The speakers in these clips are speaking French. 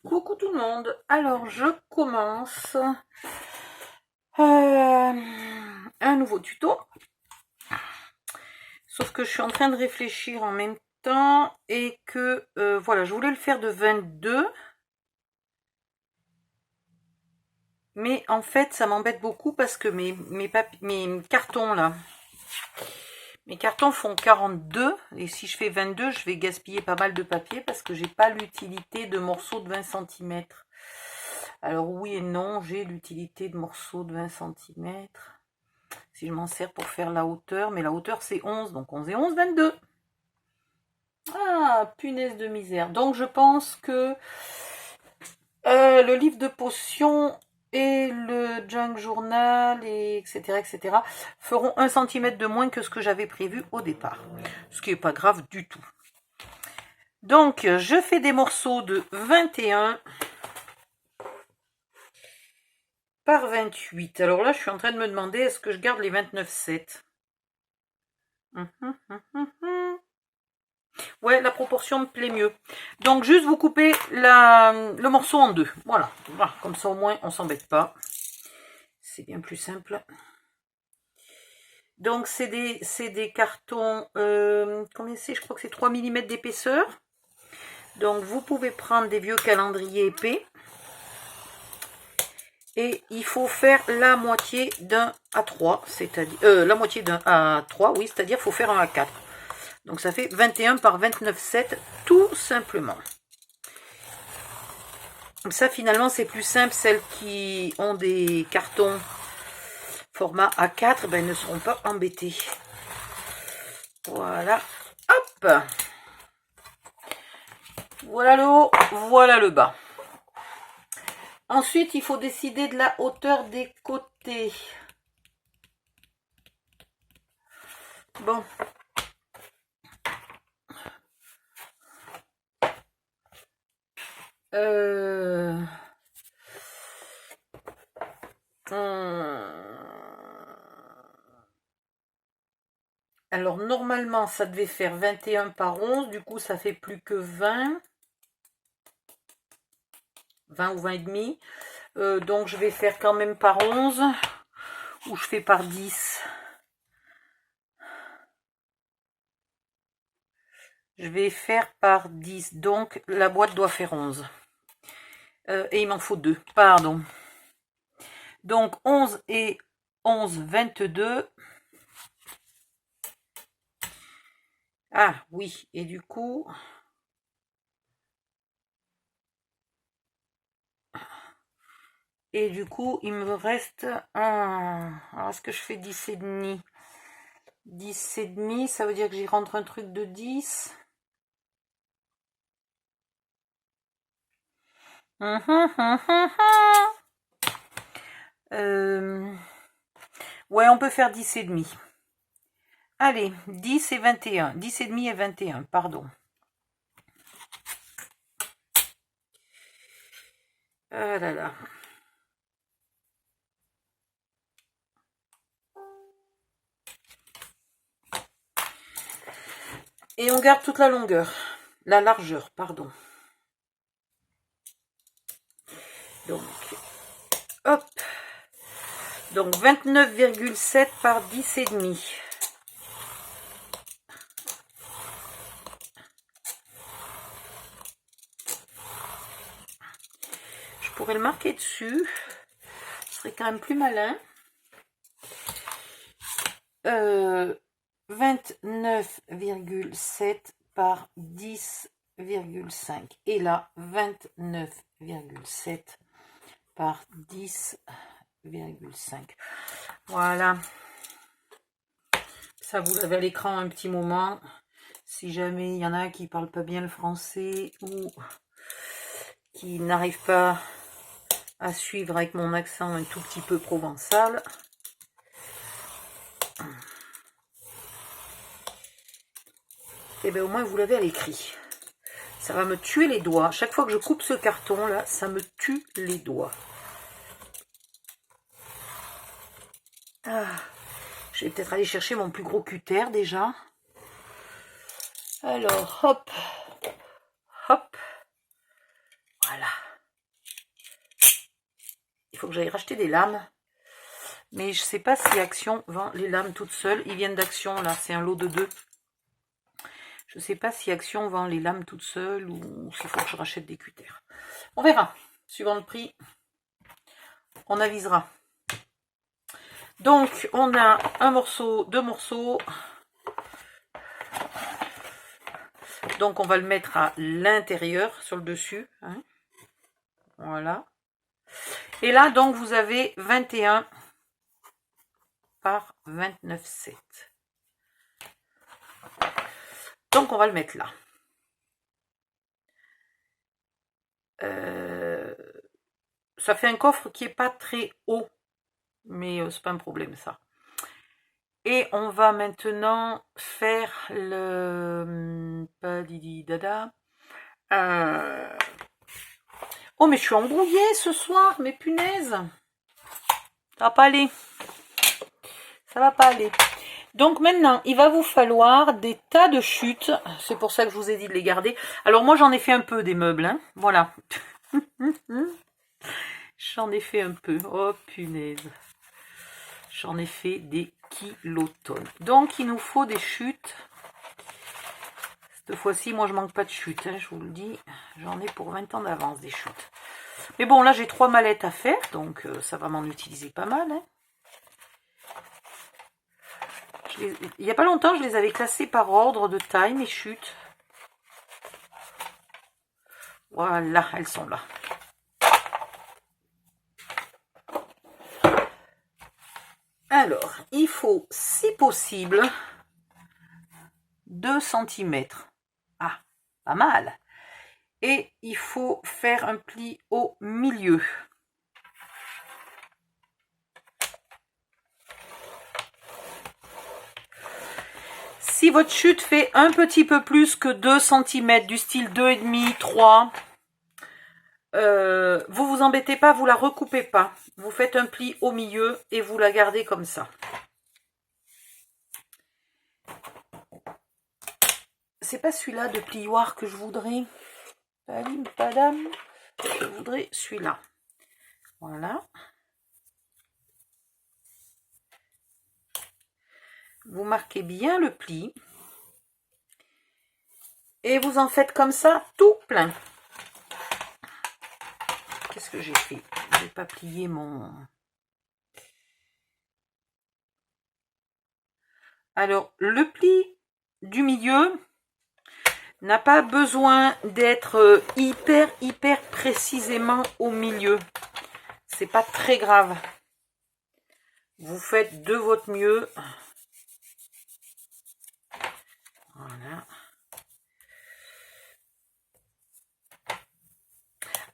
Coucou tout le monde, alors je commence un nouveau tuto, sauf que je suis en train de réfléchir en même temps et que voilà, je voulais le faire de 22, mais en fait ça m'embête beaucoup parce que mes cartons là, mes cartons font 42 et si je fais 22 je vais gaspiller pas mal de papier parce que j'ai pas l'utilité de morceaux de 20 cm. Alors oui et non, j'ai l'utilité de morceaux de 20 cm. Si je m'en sers pour faire la hauteur, mais la hauteur c'est 11, donc 11 et 11, 22. Ah, punaise de misère. Donc je pense que le livre de potions et le junk journal, et etc. feront 1 cm de moins que ce que j'avais prévu au départ. Ce qui n'est pas grave du tout. Donc je fais des morceaux de 21 par 28. Alors là, je suis en train de me demander, est-ce que je garde les 29,7 ? Ouais, la proportion me plaît mieux. Donc, juste vous coupez le morceau en deux. Voilà. Comme ça, au moins, on s'embête pas. C'est bien plus simple. Donc, c'est des cartons... combien c'est? Je crois que c'est 3 mm d'épaisseur. Donc, vous pouvez prendre des vieux calendriers épais. Et il faut faire la moitié d'un A3, c'est-à-dire... la moitié d'un A3, oui, c'est-à-dire qu'il faut faire un A4. Donc, ça fait 21 par 29,7, tout simplement. Ça, finalement, c'est plus simple. Celles qui ont des cartons format A4, ben, ne seront pas embêtées. Voilà. Hop. Voilà le haut, voilà le bas. Ensuite, il faut décider de la hauteur des côtés. Bon. Alors, normalement, ça devait faire 21 par 11. Du coup, ça fait plus que 20. 20 ou 20 et demi. Donc, je vais faire quand même par 11. Ou je fais par 10. Je vais faire par 10. Donc, la boîte doit faire 11. Et il m'en faut 2. Pardon. Donc, 11 et 11, 22. Ah, oui. Et du coup... il me reste un... Alors, est-ce que je fais 10 et demi? 10 et demi, ça veut dire que j'y rentre un truc de 10. Ouais, on peut faire 10 et demi. Allez, 10 et 21. 10 et demi et 21, pardon. Ah là là. Et on garde toute la longueur. La largeur, pardon. Donc, hop. Donc, 29,7 par 10 et demi. Je pourrais le marquer dessus. Ce serait quand même plus malin. 29,7 par 10,5. Et là, 29,7 par 10,5. Voilà. Ça, vous l'avez à l'écran un petit moment. Si jamais il y en a qui ne parlent pas bien le français ou qui n'arrivent pas à suivre avec mon accent un tout petit peu provençal. Et bien au moins vous l'avez à l'écrit. Ça va me tuer les doigts. Chaque fois que je coupe ce carton là, ça me tue les doigts. Ah, je vais peut-être aller chercher mon plus gros cutter déjà. Alors, hop, hop, voilà. faut que j'aille racheter des lames. Mais je sais pas si Action vend les lames toutes seules. Ils viennent d'Action, là, c'est un lot de 2. Je sais pas si Action vend les lames toutes seules ou s'il faut que je rachète des cutters. On verra. Suivant le prix, on avisera. Donc, on a un morceau, 2 morceaux. Donc, on va le mettre à l'intérieur, sur le dessus. Hein. Voilà. Et là, donc, vous avez 21 par 29,7. Donc, on va le mettre là. Ça fait un coffre qui n'est pas très haut. Mais c'est pas un problème, ça. Et on va maintenant faire le... Padidi-dada. Oh, mais je suis embrouillée ce soir, mais punaise. Ça va pas aller. Ça va pas aller. Donc maintenant, il va vous falloir des tas de chutes. C'est pour ça que je vous ai dit de les garder. Alors moi, j'en ai fait un peu des meubles. Hein. Voilà. J'en ai fait un peu. Oh, punaise. J'en ai fait des kilotonnes. Donc, il nous faut des chutes. Cette fois-ci, moi, je manque pas de chutes. Hein, je vous le dis. J'en ai pour 20 ans d'avance des chutes. Mais bon, là, j'ai 3 mallettes à faire. Donc, ça va m'en utiliser pas mal. Hein. Il n'y a pas longtemps, je les avais classées par ordre de taille, mes chutes. Voilà, elles sont là. Alors, il faut, si possible, 2 cm. Ah, pas mal. Et il faut faire un pli au milieu. Si votre chute fait un petit peu plus que 2 cm, du style 2,5, 3, vous vous embêtez pas, vous la recoupez pas. Vous faites un pli au milieu et vous la gardez comme ça. C'est pas celui-là de plioir que je voudrais. Padam. Je voudrais celui-là. Voilà. Vous marquez bien le pli. Et vous en faites comme ça, tout plein. Qu'est-ce que j'ai fait? Je n'ai pas plié mon... Alors, le pli du milieu n'a pas besoin d'être hyper précisément au milieu. C'est pas très grave. Vous faites de votre mieux. Voilà.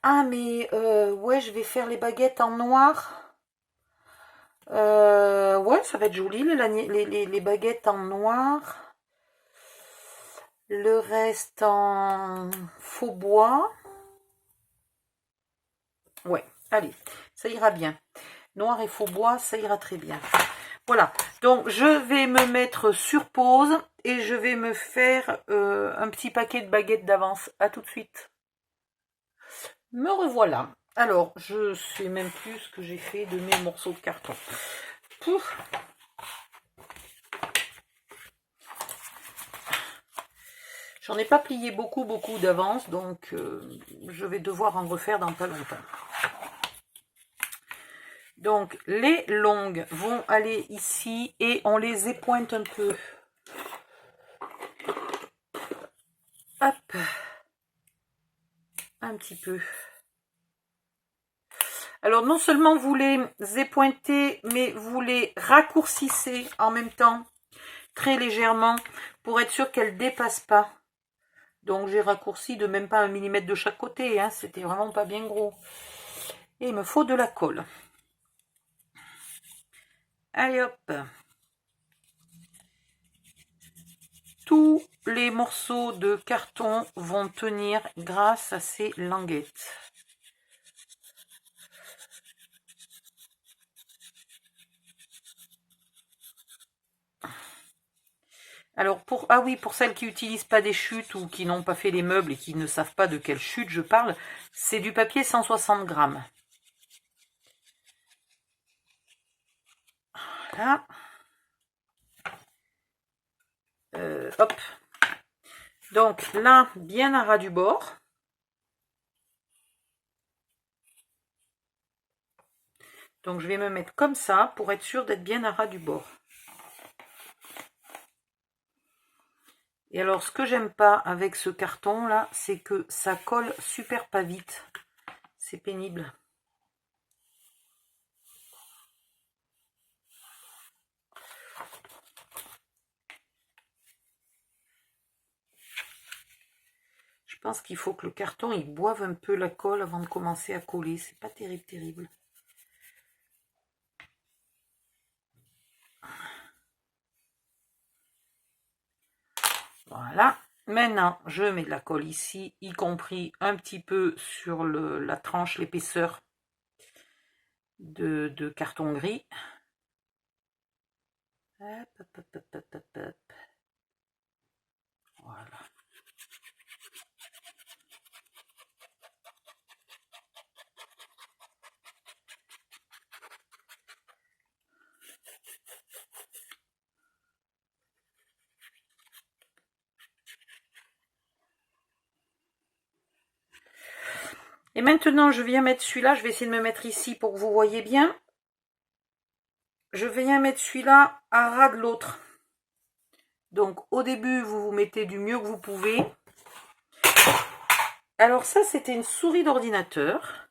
Ah, mais ouais, je vais faire les baguettes en noir. Ouais, ça va être joli, les baguettes en noir. Le reste en faux bois. Ouais, allez, ça ira bien. Noir et faux bois, ça ira très bien. Voilà, donc je vais me mettre sur pause et je vais me faire un petit paquet de baguettes d'avance. À tout de suite. Me revoilà. Alors, je sais même plus ce que j'ai fait de mes morceaux de carton. Pouf. J'en ai pas plié beaucoup d'avance, donc je vais devoir en refaire dans pas longtemps. Donc, les longues vont aller ici et on les épointe un peu. Hop. Un petit peu. Alors, non seulement vous les épointez, mais vous les raccourcissez en même temps, très légèrement, pour être sûr qu'elles ne dépassent pas. Donc, j'ai raccourci de même pas 1 mm de chaque côté, hein, c'était vraiment pas bien gros. Et il me faut de la colle. Allez hop. Tous les morceaux de carton vont tenir grâce à ces languettes. Alors, pour celles qui n'utilisent pas des chutes ou qui n'ont pas fait les meubles et qui ne savent pas de quelle chute je parle, c'est du papier 160 grammes. Voilà. Hop. Donc là, bien à ras du bord. Donc je vais me mettre comme ça pour être sûr d'être bien à ras du bord. Et alors ce que j'aime pas avec ce carton là, c'est que ça colle super pas vite. C'est pénible. Je pense qu'il faut que le carton il boive un peu la colle avant de commencer à coller. C'est pas terrible. Voilà. Maintenant, je mets de la colle ici, y compris un petit peu sur la tranche, l'épaisseur de carton gris. Hop, hop, hop, hop, hop, hop. Voilà. Et maintenant, je viens mettre celui-là. Je vais essayer de me mettre ici pour que vous voyez bien. Je viens mettre celui-là à ras de l'autre. Donc, au début, vous vous mettez du mieux que vous pouvez. Alors ça, c'était une souris d'ordinateur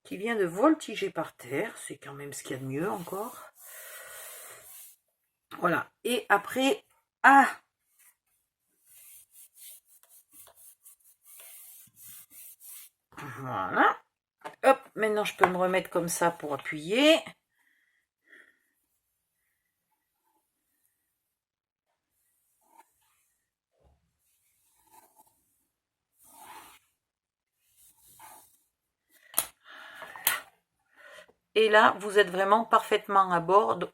qui vient de voltiger par terre. C'est quand même ce qu'il y a de mieux encore. Voilà. Et après, voilà. Hop, maintenant je peux me remettre comme ça pour appuyer. Et là, vous êtes vraiment parfaitement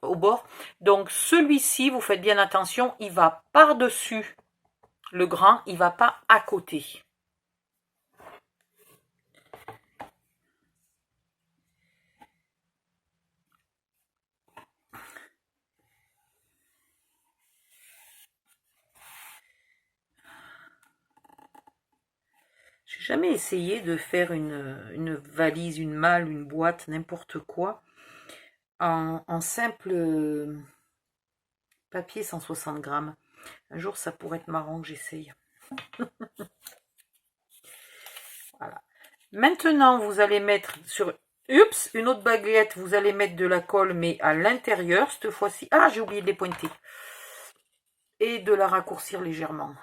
au bord. Donc celui-ci, vous faites bien attention, il va par-dessus le grand, il ne va pas à côté. J'ai jamais essayé de faire une valise, une malle, une boîte, n'importe quoi, en simple papier 160 grammes. Un jour, ça pourrait être marrant que j'essaye. Voilà. Maintenant, vous allez mettre sur une autre baguette, vous allez mettre de la colle, mais à l'intérieur, cette fois-ci. Ah, j'ai oublié de les pointer. Et de la raccourcir légèrement.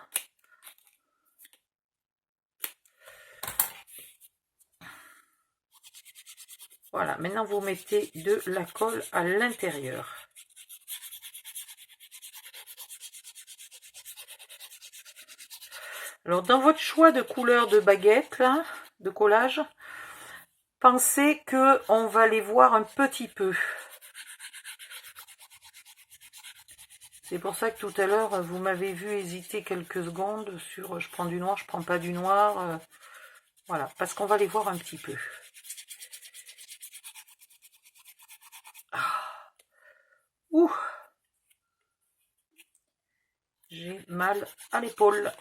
Voilà, maintenant vous mettez de la colle à l'intérieur. Alors, dans votre choix de couleur de baguette, là, de collage, pensez que on va les voir un petit peu. C'est pour ça que tout à l'heure, vous m'avez vu hésiter quelques secondes sur je prends du noir, je prends pas du noir. Voilà, parce qu'on va les voir un petit peu. Ouh, j'ai mal à l'épaule.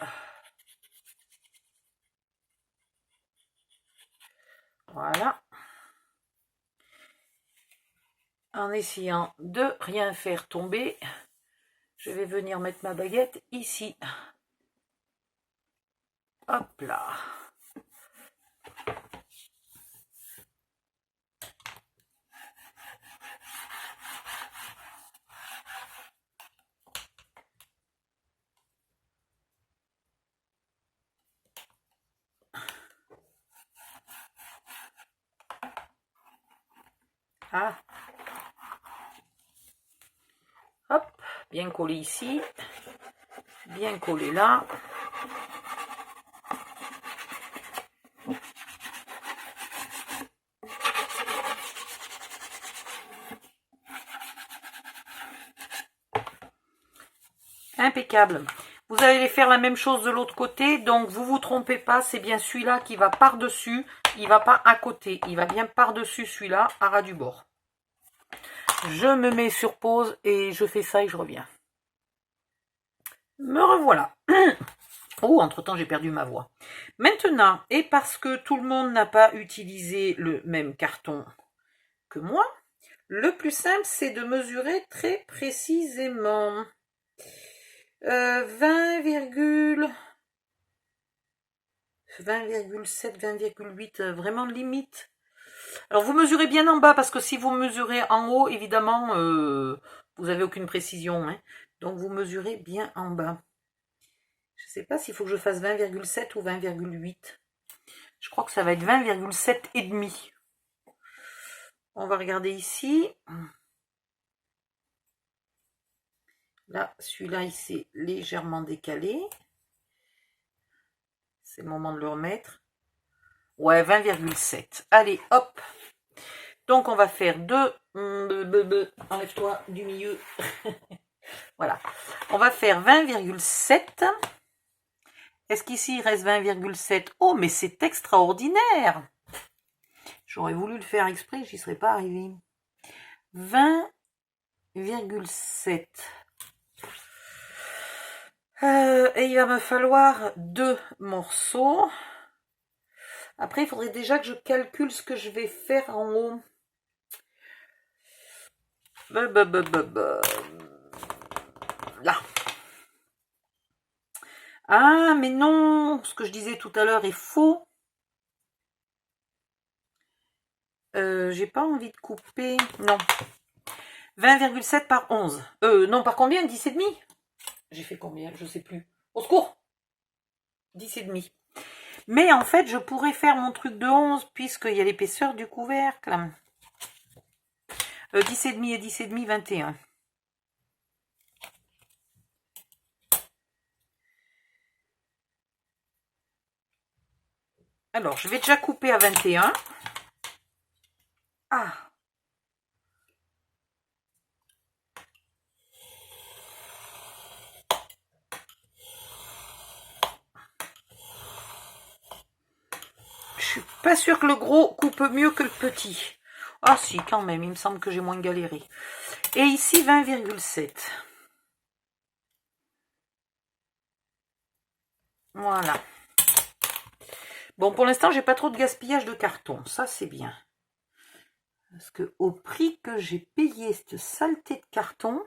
Voilà. En essayant de rien faire tomber, je vais venir mettre ma baguette ici. Hop là. Ah. Hop, bien collé ici, bien collé là. Impeccable. Vous allez faire la même chose de l'autre côté, donc vous vous trompez pas, c'est bien celui-là qui va par-dessus, il va pas à côté, il va bien par-dessus celui-là, à ras du bord. Je me mets sur pause et je fais ça et je reviens. Me revoilà. Oh, entre-temps, j'ai perdu ma voix. Maintenant, et parce que tout le monde n'a pas utilisé le même carton que moi, le plus simple, c'est de mesurer très précisément. 20,7, 20,8, vraiment limite. Alors, vous mesurez bien en bas, parce que si vous mesurez en haut, évidemment, vous n'avez aucune précision. Hein. Donc, vous mesurez bien en bas. Je ne sais pas s'il faut que je fasse 20,7 ou 20,8. Je crois que ça va être 20,7 et demi. On va regarder ici. Là, celui-là, il s'est légèrement décalé. C'est le moment de le remettre. Ouais, 20,7. Allez, hop. Donc, on va faire deux. Enlève-toi du milieu. Voilà. On va faire 20,7. Est-ce qu'ici, il reste 20,7? Oh, mais c'est extraordinaire. J'aurais voulu le faire exprès, j'y serais pas arrivé. 20,7. Et il va me falloir 2 morceaux. Après, il faudrait déjà que je calcule ce que je vais faire en haut. Là. Ah, mais non, ce que je disais tout à l'heure est faux. J'ai pas envie de couper. Non. 20,7 par 11. Non, par combien? 10,5? J'ai fait combien? Je sais plus. Au secours! 10,5. Mais en fait, je pourrais faire mon truc de 11 puisqu'il y a l'épaisseur du couvercle. 10,5 et 10,5, 21. Alors, je vais déjà couper à 21. Ah! Je suis pas sûre que le gros coupe mieux que le petit. Ah si, quand même, il me semble que j'ai moins galéré. Et ici, 20,7. Voilà. Bon, pour l'instant, j'ai pas trop de gaspillage de carton. Ça, c'est bien. Parce que au prix que j'ai payé cette saleté de carton,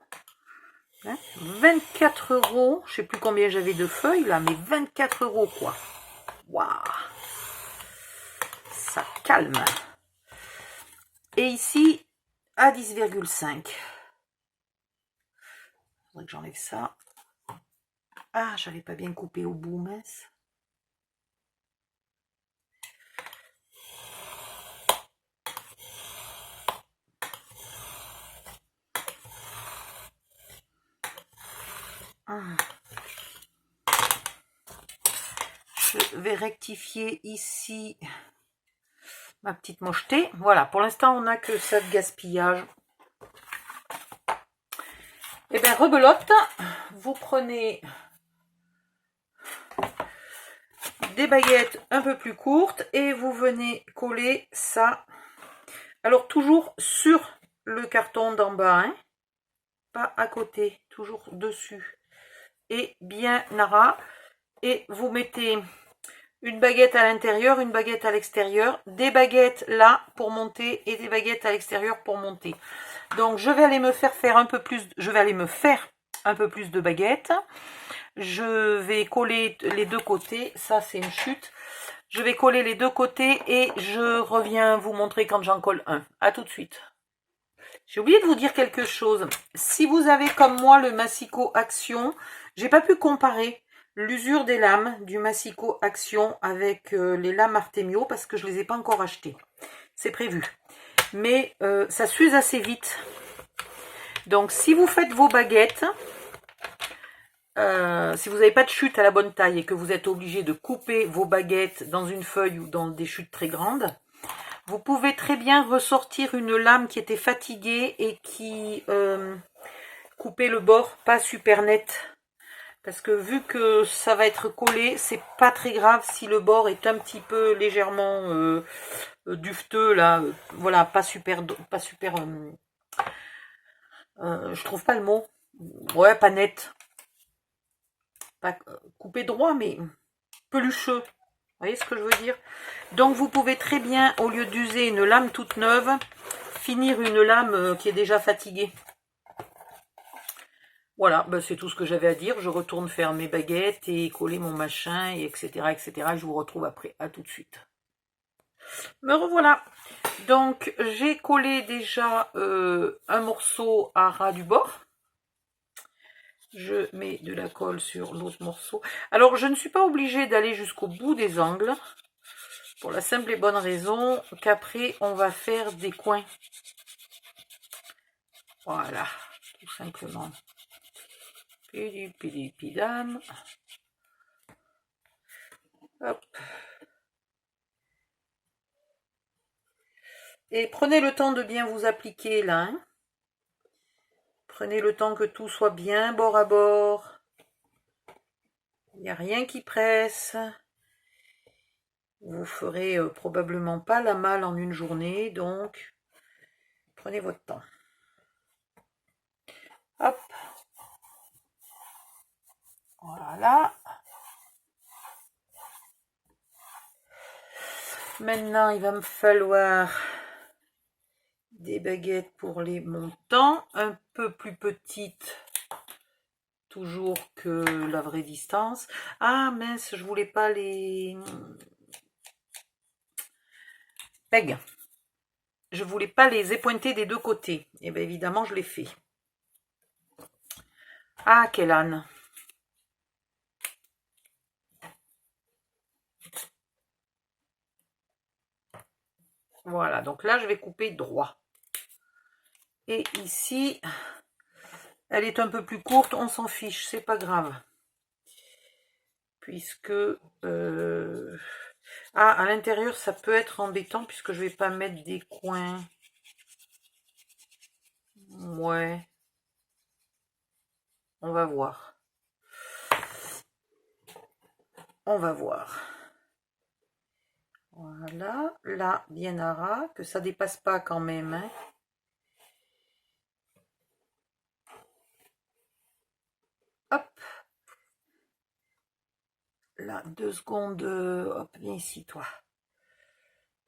hein, 24 €, je sais plus combien j'avais de feuilles là, mais 24 € quoi. Waouh! Ça calme. Et ici, à 10,5. Faudrait que j'enlève ça. Ah, j'avais pas bien coupé au bout, mince. Je vais rectifier ici ma petite mocheté. Voilà, pour l'instant, on n'a que ça de gaspillage. Et bien, rebelote, vous prenez des baguettes un peu plus courtes et vous venez coller ça. Alors, toujours sur le carton d'en bas, hein, pas à côté, toujours dessus. Et bien à ras. Et vous mettez une baguette à l'intérieur, une baguette à l'extérieur, des baguettes là pour monter et des baguettes à l'extérieur pour monter. Donc je vais aller me faire un peu plus, de baguettes. Je vais coller les deux côtés, ça c'est une chute. Je vais coller les deux côtés et je reviens vous montrer quand j'en colle un. À tout de suite. J'ai oublié de vous dire quelque chose. Si vous avez comme moi le Massico Action, j'ai pas pu comparer l'usure des lames du Massico Action avec les lames Artemio parce que je les ai pas encore achetées. C'est prévu. Mais ça s'use assez vite. Donc si vous faites vos baguettes, si vous n'avez pas de chute à la bonne taille et que vous êtes obligé de couper vos baguettes dans une feuille ou dans des chutes très grandes, vous pouvez très bien ressortir une lame qui était fatiguée et qui coupait le bord pas super net. Parce que vu que ça va être collé, c'est pas très grave si le bord est un petit peu légèrement dufteux là. Voilà, pas super Je trouve pas le mot. Ouais, pas net. Pas coupé droit, mais pelucheux. Vous voyez ce que je veux dire? Donc vous pouvez très bien, au lieu d'user une lame toute neuve, finir une lame qui est déjà fatiguée. Voilà, ben c'est tout ce que j'avais à dire. Je retourne faire mes baguettes et coller mon machin, et etc., etc. Je vous retrouve après. À tout de suite. Me revoilà. Donc j'ai collé déjà un morceau à ras du bord. Je mets de la colle sur l'autre morceau. Alors je ne suis pas obligée d'aller jusqu'au bout des angles. Pour la simple et bonne raison qu'après on va faire des coins. Voilà, tout simplement. Pidam. Hop. Et prenez le temps de bien vous appliquer là. Hein. Prenez le temps que tout soit bien bord à bord. Il n'y a rien qui presse. Vous ferez probablement pas la malle en une journée, donc prenez votre temps. Hop. Voilà. Maintenant, il va me falloir des baguettes pour les montants, un peu plus petites toujours que la vraie distance. Ah mince, je voulais pas les pegs. Je voulais pas les épointer des deux côtés. Et bien évidemment, je l'ai fait. Ah, quel âne! Voilà, donc là, je vais couper droit. Et ici, elle est un peu plus courte, on s'en fiche, c'est pas grave. Puisque... Ah, à l'intérieur, ça peut être embêtant puisque je vais pas mettre des coins. Ouais. On va voir. On va voir. Voilà, là, bien à ras, que ça dépasse pas quand même. Hein. Hop. Là, 2 secondes. Hop, viens ici, toi.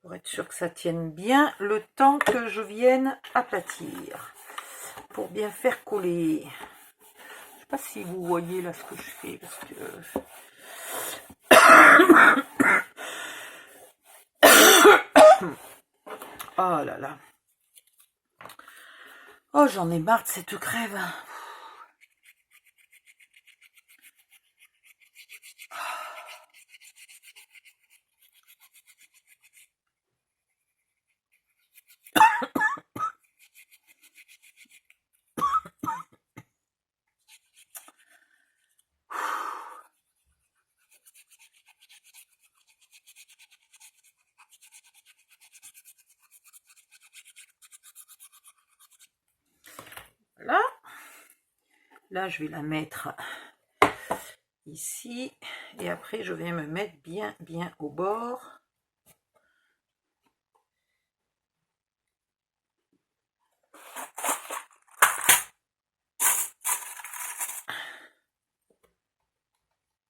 Pour être sûr que ça tienne bien, le temps que je vienne aplatir. Pour bien faire coller. Je sais pas si vous voyez là ce que je fais, parce que... Oh là là. Oh, j'en ai marre de cette crève. Voilà. Là, je vais la mettre ici. Et après, je vais me mettre bien au bord.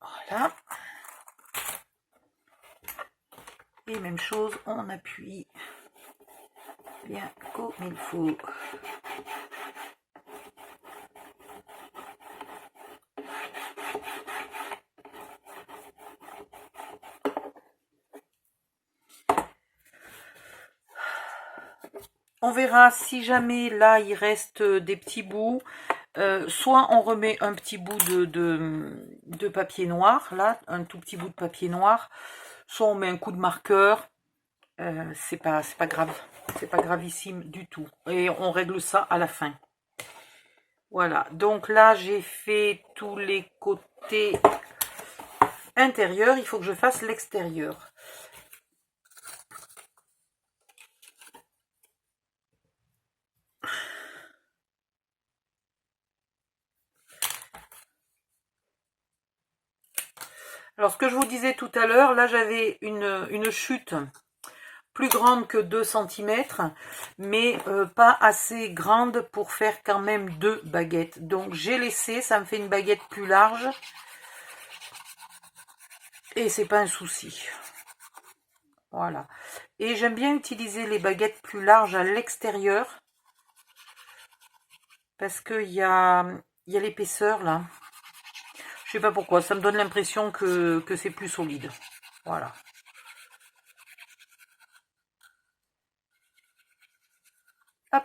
Voilà. Et même chose, on appuie bien comme il faut. On verra si jamais là il reste des petits bouts. Soit on remet un petit bout de papier noir, là, un tout petit bout de papier noir. Soit on met un coup de marqueur. C'est pas grave. C'est pas gravissime du tout. Et on règle ça à la fin. Voilà. Donc là, j'ai fait tous les côtés intérieurs. Il faut que je fasse l'extérieur. Alors, ce que je vous disais tout à l'heure, là, j'avais une chute plus grande que 2 cm, mais pas assez grande pour faire quand même 2 baguettes. Donc j'ai laissé, ça me fait une baguette plus large. Et c'est pas un souci. Voilà. Et j'aime bien utiliser les baguettes plus larges à l'extérieur. Parce qu'il y a l'épaisseur là. Je sais pas pourquoi, ça me donne l'impression que c'est plus solide. Voilà. Hop.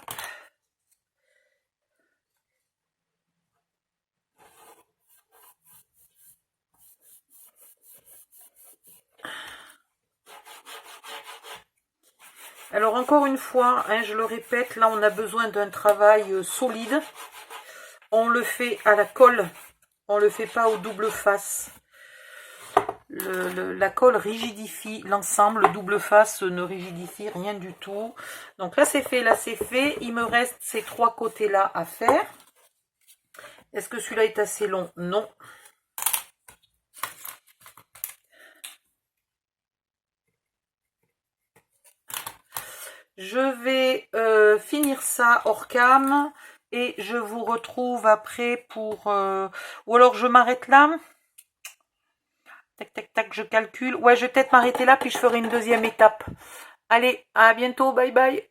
Alors encore une fois, hein, je le répète, là on a besoin d'un travail solide. On le fait à la colle, on le fait pas au double face. La colle rigidifie l'ensemble, le double face ne rigidifie rien du tout. Donc là c'est fait, là c'est fait. Il me reste ces 3 côtés là à faire. Est-ce que celui-là est assez long? Non. Je vais finir ça hors cam et je vous retrouve après pour... ou alors je m'arrête là. Tac, tac, tac, je calcule. Ouais, je vais peut-être m'arrêter là, puis je ferai une deuxième étape. Allez, à bientôt, bye bye.